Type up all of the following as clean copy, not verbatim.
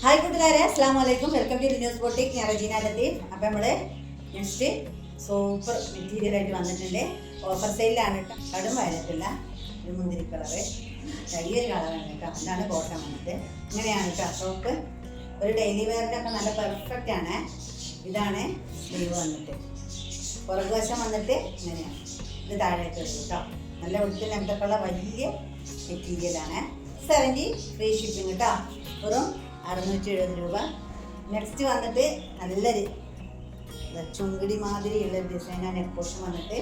Hi കൂട്ടുകാരെ, അസ്സലാമു അലൈക്കും. Welcome to news boutique. ഞാൻ റജീന ലത്തീഫ്. അപ്പോൾ നമ്മൾ നെക്സ്റ്റ് സൂപ്പർ മെറ്റീരിയൽ ആയിട്ട് വന്നിട്ടുണ്ട്. ഓഫർ സെയിലാണ് കേട്ടോ. കടും വയലറ്റില്ല, ഒരു മുന്തിരി കളറ്, ചെറിയൊരു കളറാണ് കേട്ടോ. അതാണ് കോട്ടൺ വന്നിട്ട്. ഇങ്ങനെയാണ് കേട്ടോ ടോപ്പ്. ഒരു ഡെയിലി വെയറിനൊക്കെ നല്ല പെർഫെക്റ്റ് ആണ്. ഇതാണ് സ്ലീവ് വന്നിട്ട്. പുറകുവശം വന്നിട്ട് ഇങ്ങനെയാണ്. ഇത് താഴേക്ക് വരും കേട്ടോ. നല്ല ഒടുക്കൽ ലെങ്തൊക്കെയുള്ള വലിയ മെറ്റീരിയലാണ്. 70 ഫ്രീ ഷിപ്പിംഗ് കേട്ടോ. വെറും 670 രൂപ. നെക്സ്റ്റ് വന്നിട്ട് നല്ലൊരു ചുങ്കിടി മാതിരിയുള്ള ഡിസൈൻ. നെക്ക് പോർഷൻ വന്നിട്ട്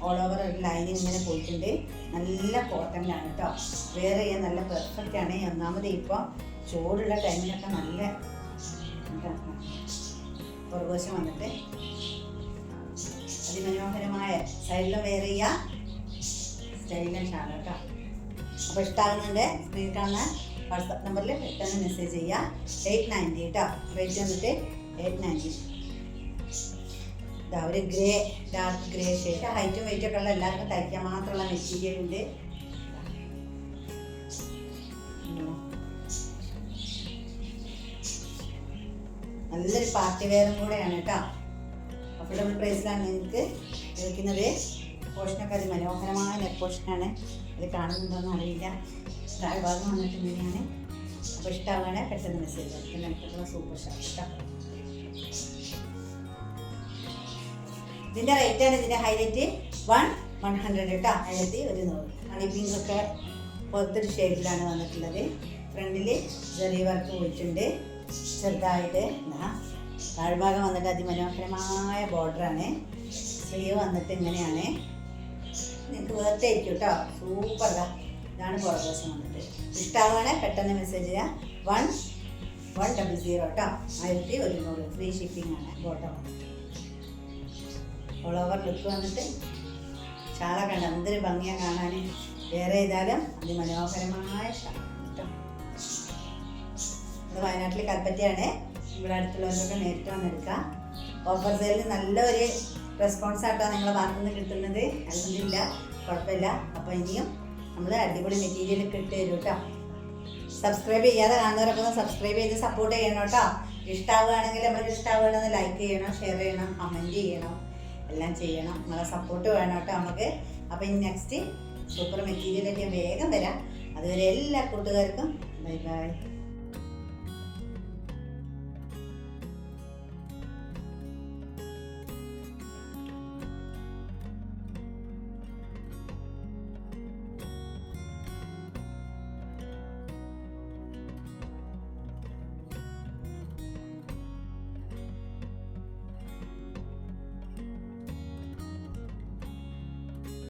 ഓൾ ഓവർ ഒരു ലൈനിങ് ഇങ്ങനെ പോയിട്ടുണ്ട്. നല്ല കോട്ടണിലാണ് കേട്ടോ. വെയർ ചെയ്യാൻ നല്ല പെർഫെക്റ്റ് ആണ്. ഒന്നാമത് ഇപ്പോൾ ചൂടുള്ള ടൈമിലൊക്കെ നല്ല പുറകുവശം വന്നിട്ട് അതിമനോഹരമായ സൈഡിലും വെയർ ചെയ്യുക സ്റ്റൈലിഷ് ആണ് കേട്ടോ. അപ്പോൾ ഇഷ്ടമാകുന്നുണ്ട് സ്ക്രീൻ കാണുന്ന വാട്സാപ്പ് നമ്പറിൽ പെട്ടെന്ന് മെസ്സേജ് ചെയ്യുക. 890 കേട്ടോ. റേറ്റ് വന്നിട്ട് 890. ഇതാ ഒരു ഗ്രേ, ഡാർക്ക് ഗ്രേ ഷെയ്ഡ്. ഹൈറ്റും വെയിറ്റൊക്കെ ഉള്ള എല്ലാവർക്കും തയ്ക്കാൻ മാത്രമുള്ള മെറ്റീരിയൽ ഉണ്ട്. നല്ലൊരു പാർട്ടി വെയറും കൂടെയാണ് കേട്ടോ. അഫോർഡബിൾ പ്രൈസിലാണ് നിങ്ങൾക്ക് കേൾക്കുന്നത്. പോർഷനൊക്കെ അത് മനോഹരമായ നെക്ക് പോർഷനാണ്. ഇത് കാണുന്നുണ്ടോയെന്ന് അറിയില്ല. താഴ്ഭാഗം വന്നിട്ട് ഇങ്ങനെയാണ്. അപ്പോൾ ഇഷ്ടമാവുകയാണെങ്കിൽ പെട്ടെന്ന് മെസ്സേജ് ചെയ്യും. നെക്കുള്ള സൂപ്പർ ഷാപ്പ് കേട്ടോ. ഇതിൻ്റെ റേറ്റാണ്, ഇതിൻ്റെ ഹൈലൈറ്റ് 100 കേട്ടോ. 1100. ഹണി പിങ്ക് ഒക്കെ പോലത്തെ ഒരു ഷെയ്ഡിലാണ് വന്നിട്ടുള്ളത്. ഫ്രണ്ടിൽ ജെറി വർക്ക് പോയിട്ടുണ്ട് ചെറുതായിട്ട്. താഴ്ഭാഗം വന്നിട്ട് അതിമനോഹരമായ ബോർഡറാണ്. സ്ലീവ് വന്നിട്ട് ഇങ്ങനെയാണ്. നിങ്ങൾക്ക് വേർത്തായിരിക്കും കേട്ടോ. സൂപ്പറാ. ഇതാണ് പുറകുവശം വന്നിട്ട്. ഇഷ്ടമാവുകയാണെങ്കിൽ പെട്ടെന്ന് മെസ്സേജ് ചെയ്യാം. 1100 കേട്ടോ. 1100 ഫ്രീ ഷിപ്പിംഗ് ആണ്. ബോട്ടം വന്നിട്ട് ഓൾ ഓവർ ലുക്ക് വന്നിട്ട് ഷാള കണ്ട എന്തൊരു ഭംഗിയാണ് കാണാൻ. വേറെ ചെയ്താലും അതിമനോഹരമായ ഷാള കേട്ടോ. ഇത് വയനാട്ടിൽ കൽപ്പറ്റയാണ്. ഇവിടെ അടുത്തുള്ളവർക്കൊക്കെ നേരിട്ട് വന്നെടുക്കാം. ഓഫർ സെയിലിന് നല്ലൊരു റെസ്പോൺസ് ആട്ടോ നിങ്ങളെ ഭാഗത്തു നിന്ന് കിട്ടുന്നത്. അല്ലെന്നില്ല, കുഴപ്പമില്ല. അപ്പോൾ ഇനിയും നമ്മൾ അടിപൊളി മെറ്റീരിയൽ ഇട്ട് തരും കേട്ടോ. സബ്സ്ക്രൈബ് ചെയ്യാതെ കാണുന്നവരൊക്കെ ഒന്ന് സബ്സ്ക്രൈബ് ചെയ്ത് സപ്പോർട്ട് ചെയ്യണം കേട്ടോ. ഇഷ്ടമാവുകയാണെങ്കിൽ നമ്മൾക്ക് ഇഷ്ടമാവുകയാണെന്ന് ലൈക്ക് ചെയ്യണം, ഷെയർ ചെയ്യണം, കമൻറ്റ് ചെയ്യണം, എല്ലാം ചെയ്യണം. നിങ്ങളെ സപ്പോർട്ട് വേണം കേട്ടോ നമുക്ക്. അപ്പോൾ ഇനി നെക്സ്റ്റ് സൂപ്പർ മെറ്റീരിയലൊക്കെ വേഗം വരാം. അതുവരെ എല്ലാ കൂട്ടുകാർക്കും ബൈ ബൈ.